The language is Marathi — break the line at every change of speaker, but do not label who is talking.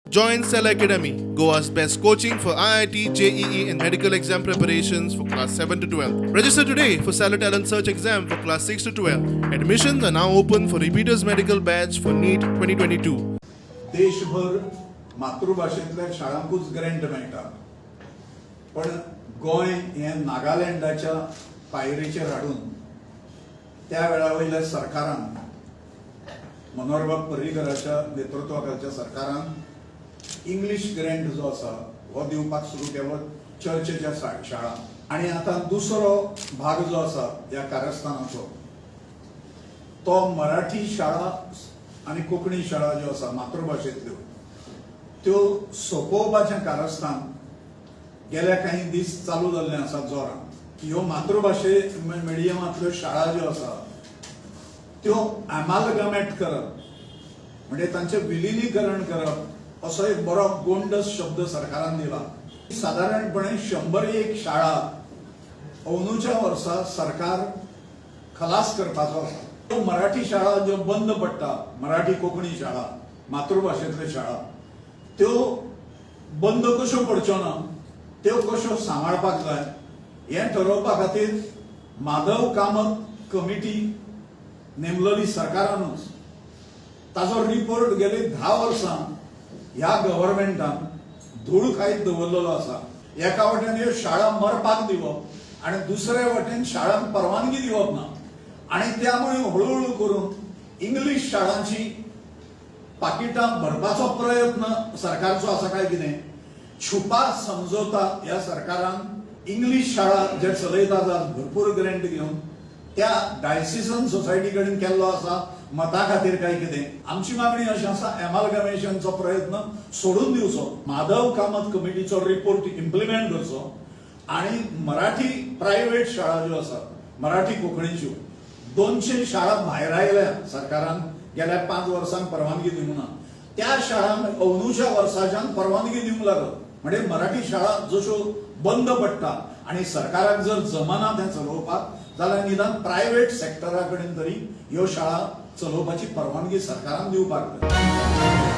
Join Cell Academy, Goa's best coaching for IIT, JEE, and medical exam preparations for class 7 to 12. Register today for Cell Talent Search exam for class 6 to 12. Admissions are now open for repeaters medical batch for NEET 2022.
देशभर मातृभाषेतल्या शाळांकूच ग्रँट मेळटा, पण गोंय हे नागालँडाच्या पायरीचेर हाडून त्या वेळा वयल्या सरकारान, मनोहरबाब पर्रीकराच्या नेतृत्वाखालच्या सरकारान इंग्लिश ग्रँट जो आसा हो दिवपाक सुरू केलो चर्चेच्या शाळा. आणि आता दुसरो भाग जो आसा ह्या कारस्थानाचो तो मराठी शाळा आणि कोंकणी शाळा ज्यो आसा मातृभाषेंतल्यो त्यो सोंपोवपाचें कारस्थान गेल्या काही दीस चालू जाल्लें आसा जोरान. ह्यो मातृभाषे मिडियमांतल्यो शाळा ज्यो आसा त्यो अमालगमेट करप म्हणजे तांचें विलिनीकरण करप असो एक बरो गोंडस शब्द सरकारान दिला. साधारणपणे 101 शाळा अंदूच्या वर्सा सरकार खलास करपाचो आसा. त्यो मराठी शाळा ज्यो बंद पडटा, मराठी कोंकणी शाळा मातृभाषेंतल्यो शाळा, त्यो बंद कश्यो पडच्यो ना, त्यो कश्यो सांबाळपाक जाय हें ठरोवपा खातीर माधव कामत कमिटी नेमलेली सरकारानूच. ताजो रिपोर्ट गेली 10 वर्सां ह्या गव्हर्नमेंटान धूळ खायत दवरलेलो आसा. एका वटेन ह्यो शाळा मरपाक दिवप आणि दुसऱ्या वटेन शाळांक परवानगी दिवप ना. आणि त्यामुळे हळूहळू करून इंग्लिश शाळांची पाकिटां भरपाचो प्रयत्न सरकारचो आसा काय कितें. छुपा समजोता ह्या सरकारान इंग्लिश शाळा जे चलयतात आज भरपूर ग्रँट घेवन त्या डायसिसन सोसायटी कडेन केल्लो आसा मता खातीर काय कितें. आमची मागणी अशी आसा एमालगमेशनचो प्रयत्न सोडून दिवचो, माधव कामत कमिटीचो रिपोर्ट इम्प्लिमेंट करचो आणि मराठी प्रायव्हेट शाळा ज्यो आसा मराठी कोंकणीच्यो 200 शाळा भायर आयल्या सरकारान गेल्या 5 वर्सांक परवानगी दिवंक ना. त्या शाळांक अंदूच्या वर्साच्यान परवानगी दिवंक लागत. म्हणजे मराठी शाळा जश्यो बंद पडटा आणि सरकाराक जर जमना तें चलोवपाक जाल्यार निदान प्रायव्हेट सेक्टरा कडेन तरी ह्यो शाळा चलोवपाची परवानगी सरकारान दिवपाक जाय.